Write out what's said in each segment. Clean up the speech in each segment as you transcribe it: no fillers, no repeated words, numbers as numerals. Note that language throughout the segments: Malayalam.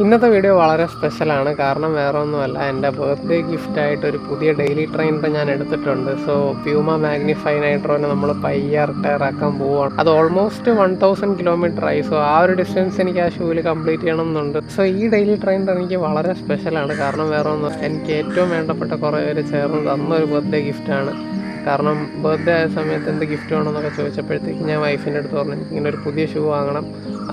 ഇന്നത്തെ വീഡിയോ വളരെ സ്പെഷ്യലാണ്. കാരണം വേറെ ഒന്നുമല്ല, എൻ്റെ ബർത്ത്ഡേ ഗിഫ്റ്റായിട്ട് ഒരു പുതിയ ഡെയിലി ട്രെയിനർ ഞാൻ എടുത്തിട്ടുണ്ട്. സോ പ്യൂമ മാഗ്നിഫൈ നൈട്രോനെ നമ്മൾ പയ്യെ റിട്ടയർ ആക്കാൻ പോവുകയാണ്. അത് ഓൾമോസ്റ്റ് 1000 കിലോമീറ്റർ ആയി. സോ ആ ഒരു ഡിസ്റ്റൻസ് എനിക്ക് ആ ഷൂവിൽ കംപ്ലീറ്റ് ചെയ്യണം എന്നുണ്ട്. സോ ഈ ഡെയിലി ട്രെയിനർ എനിക്ക് വളരെ സ്പെഷ്യലാണ്. കാരണം വേറെ ഒന്നും, എനിക്ക് ഏറ്റവും വേണ്ടപ്പെട്ട കുറേ പേര് ചേർന്ന് തന്നൊരു ബർത്ത്ഡേ ഗിഫ്റ്റാണ്. കാരണം ബർത്ത്ഡേ ആയ സമയത്ത് എന്ത് ഗിഫ്റ്റ് വേണമെന്നൊക്കെ ചോദിച്ചപ്പോഴത്തേക്ക് ഞാൻ വൈഫിൻ്റെ അടുത്ത് പറഞ്ഞു എനിക്കിങ്ങനെ ഒരു പുതിയ ഷൂ വാങ്ങണം.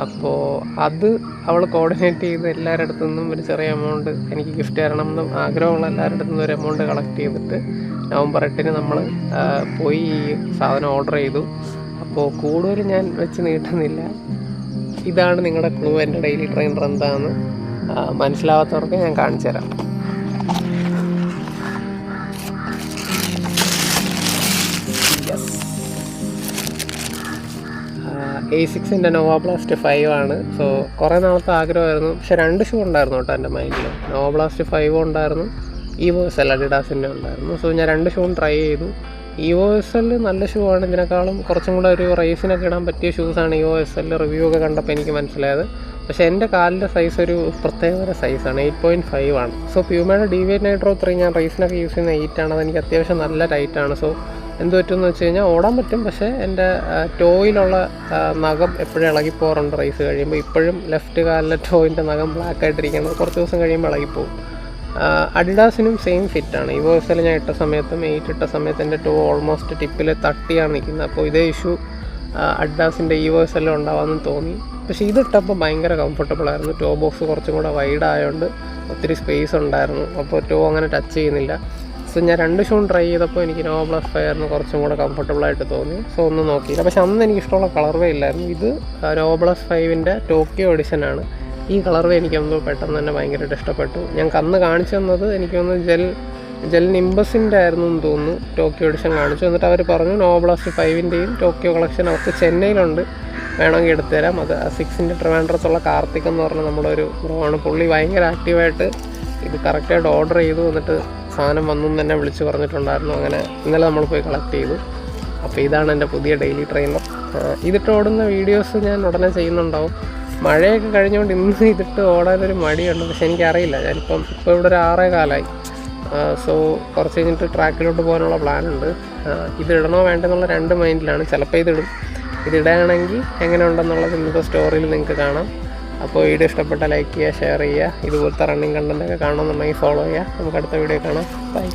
അപ്പോൾ അത് അവൾ കോർഡിനേറ്റ് ചെയ്ത് എല്ലാവരുടെ അടുത്തു നിന്നും ഒരു ചെറിയ എമൗണ്ട് എനിക്ക് ഗിഫ്റ്റ് തരണം എന്നും ആഗ്രഹമുള്ള എല്ലാവരുടെ അടുത്തു നിന്നും ഒരു എമൗണ്ട് കളക്ട് ചെയ്തിട്ട് നവംബർ 8 നമ്മൾ പോയി ഈ സാധനം ഓർഡർ ചെയ്തു. അപ്പോൾ കൂടുതൽ ഞാൻ വെച്ച് നീട്ടുന്നില്ല. ഇതാണ് നിങ്ങളുടെ ക്ലൂ, എൻ്റെ ഡെയിലി ട്രെയിനർ എന്താണെന്ന് മനസ്സിലാവാത്തവർക്ക് ഞാൻ കാണിച്ചു തരാം. A6-ൻ്റെ നോവ ബ്ലാസ്റ്റ് 5 ആണ്. സോ കുറേ നാളത്തെ ആഗ്രഹമായിരുന്നു. പക്ഷേ 2 ഷൂ ഉണ്ടായിരുന്നു കേട്ടോ എൻ്റെ മൈൻഡിൽ. നോവ ബ്ലാസ്റ്റ് 5 ഉണ്ടായിരുന്നു, EVO-SL അഡിഡാസിൻ്റെ ഉണ്ടായിരുന്നു. സോ ഞാൻ 2 ഷൂവും ട്രൈ ചെയ്തു. EVO-SL നല്ല ഷൂ ആണ്. ഇതിനേക്കാളും കുറച്ചും കൂടെ ഒരു റേസിനൊക്കെ ഇടാൻ പറ്റിയ ഷൂസാണ് EVO-SL. റിവ്യൂ ഒക്കെ കണ്ടപ്പോൾ എനിക്ക് മനസ്സിലായത്. പക്ഷേ എൻ്റെ കാലിൻ്റെ സൈസ് ഒരു പ്രത്യേക സൈസാണ്, 8.5 ആണ്. സോ പ്യൂമയുടെ ഡീവിയേറ്റ് നൈട്രോ 3 ഞാൻ റേസിനൊക്കെ യൂസ് ചെയ്യുന്ന 8 ആണ്. അതെനിക്ക് അത്യാവശ്യം നല്ല ടൈറ്റാണ്. സോ എന്ത് പറ്റുമെന്ന് വെച്ച് കഴിഞ്ഞാൽ ഓടാൻ പറ്റും, പക്ഷേ എൻ്റെ ടോയിലുള്ള നഖം എപ്പോഴും ഇളകിപ്പോകാറുണ്ട് റേസ് കഴിയുമ്പോൾ. ഇപ്പോഴും ലെഫ്റ്റ് കാലിലെ ടോയിൻ്റെ നഖം ബ്ലാക്ക് ആയിട്ടിരിക്കുന്നത്, കുറച്ച് ദിവസം കഴിയുമ്പോൾ ഇളകിപ്പോകും. അഡിഡാസിനും സെയിം ഫിറ്റാണ്. EVO-SL ഞാൻ ഇട്ട സമയത്തും 8 ഇട്ട സമയത്ത് എൻ്റെ ടോ ഓൾമോസ്റ്റ് ടിപ്പിൽ തട്ടിയാണ് നിൽക്കുന്നത്. അപ്പോൾ ഇതേ ഇഷ്യൂ അഡിഡാസിൻ്റെ EVO-SL ഉണ്ടാവാമെന്ന് തോന്നി. പക്ഷേ ഇതിട്ടപ്പോൾ ഭയങ്കര കംഫർട്ടബിളായിരുന്നു. ടോ ബോക്സ് കുറച്ചും കൂടെ വൈഡ് ആയതുകൊണ്ട് ഒത്തിരി സ്പേസ് ഉണ്ടായിരുന്നു. അപ്പോൾ ടോ അങ്ങനെ ടച്ച് ചെയ്യുന്നില്ല. സോ ഞാൻ 2 ഷൂൺ ട്രൈ ചെയ്തപ്പോൾ എനിക്ക് നോവ ബ്ലാസ്റ്റ് 5 കുറച്ചും കൂടെ കംഫർട്ടബിളായിട്ട് തോന്നി. സോ ഒന്നും നോക്കിയില്ല. പക്ഷെ അന്ന് എനിക്കിഷ്ടമുള്ള കളർവേ ഇല്ലായിരുന്നു. ഇത് നോവ ബ്ലാസ്റ്റ് 5-ൻ്റെ ടോക്കിയോ എഡിഷനാണ്. ഈ കളർവേ എനിക്കൊന്ന് പെട്ടെന്ന് തന്നെ ഭയങ്കരമായിട്ട് ഇഷ്ടപ്പെട്ടു. ഞങ്ങൾക്ക് അന്ന് കാണിച്ചു തന്നത് എനിക്കൊന്ന് ജെൽ നിംബസിൻ്റെ ആയിരുന്നു എന്ന് തോന്നുന്നു. ടോക്കിയോ എഡിഷൻ കാണിച്ചു. എന്നിട്ട് അവർ പറഞ്ഞു നോവ ബ്ലാസ്റ്റ് 5-ൻ്റെയും ടോക്കിയോ കളക്ഷൻ അവർക്ക് ചെന്നൈയിലുണ്ട്, വേണമെങ്കിൽ എടുത്തു തരാം. അത് 6-ൻ്റെ ട്രിവാൻഡ്രത്തുള്ള കാർത്തിക് എന്ന് പറഞ്ഞ നമ്മളൊരു ബ്രോ ആണ്. പുള്ളി ഭയങ്കര ആക്റ്റീവായിട്ട് ഇത് കറക്റ്റായിട്ട് ഓർഡർ ചെയ്തു. എന്നിട്ട് സാധനം വന്നും തന്നെ വിളിച്ച് പറഞ്ഞിട്ടുണ്ടായിരുന്നു. അങ്ങനെ ഇന്നലെ നമ്മൾ പോയി കളക്ട് ചെയ്തു. അപ്പോൾ ഇതാണ് എൻ്റെ പുതിയ ഡെയിലി ട്രെയിനർ. ഇതിട്ട് ഓടുന്ന വീഡിയോസ് ഞാൻ ഉടനെ ചെയ്യുന്നുണ്ടാവും. മഴയൊക്കെ കഴിഞ്ഞുകൊണ്ട് ഇന്ന് ഇതിട്ട് ഓടാനൊരു മടിയുണ്ട്. പക്ഷെ എനിക്കറിയില്ല, ഇപ്പോൾ ഇവിടെ ഒരു 6:15 സോ കുറച്ച് കഴിഞ്ഞിട്ട് ട്രാക്കിലോട്ട് പോകാനുള്ള പ്ലാനുണ്ട്. ഇതിടണോ വേണ്ടെന്നുള്ള 2 മൈൻഡിലാണ്. ചിലപ്പോൾ ഇതിടുകയാണെങ്കിൽ എങ്ങനെ ഉണ്ടെന്നുള്ളത് ഇന്നത്തെ സ്റ്റോറിയിൽ നിങ്ങൾക്ക് കാണാം. അപ്പോൾ വീഡിയോ ഇഷ്ടപ്പെട്ട ലൈക്ക് ചെയ്യുക, ഷെയർ ചെയ്യുക. ഇതുപോലത്തെ റണ്ണിങ് കണ്ടൻറ്റൊക്കെ കാണണമെന്നുണ്ടെങ്കിൽ ഫോളോ ചെയ്യുക. നമുക്ക് അടുത്ത വീഡിയോ കാണാം. ബൈ.